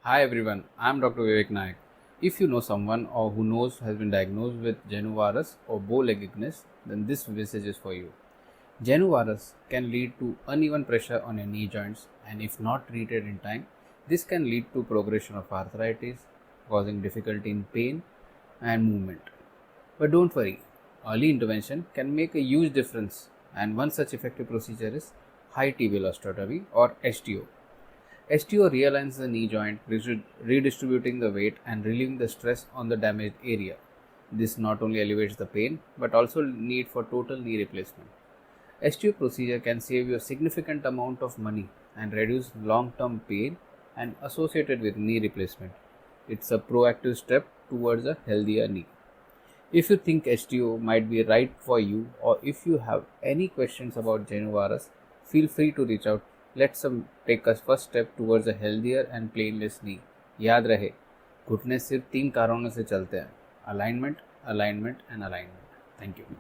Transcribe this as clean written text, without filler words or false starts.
Hi everyone, I am Dr. Vivek Nayak. If you know someone or who knows has been diagnosed with genu or bow-leg weakness, then this message is for you. Genu can lead to uneven pressure on your knee joints, and if not treated in time, this can lead to progression of arthritis, causing difficulty in pain and movement. But don't worry, early intervention can make a huge difference, and one such effective procedure is high tibial osteotomy or HTO. STO realigns the knee joint, redistributing the weight and relieving the stress on the damaged area. This not only alleviates the pain but also need for total knee replacement. STO procedure can save you a significant amount of money and reduce long-term pain and associated with knee replacement. It's a proactive step towards a healthier knee. If you think HTO might be right for you, or if you have any questions about genu, feel free to reach out. Let's take a first step towards a healthier and painless knee. याद रहे, घुटने सिर्फ 3 कारणों से चलते हैं: alignment, alignment and alignment. Thank you.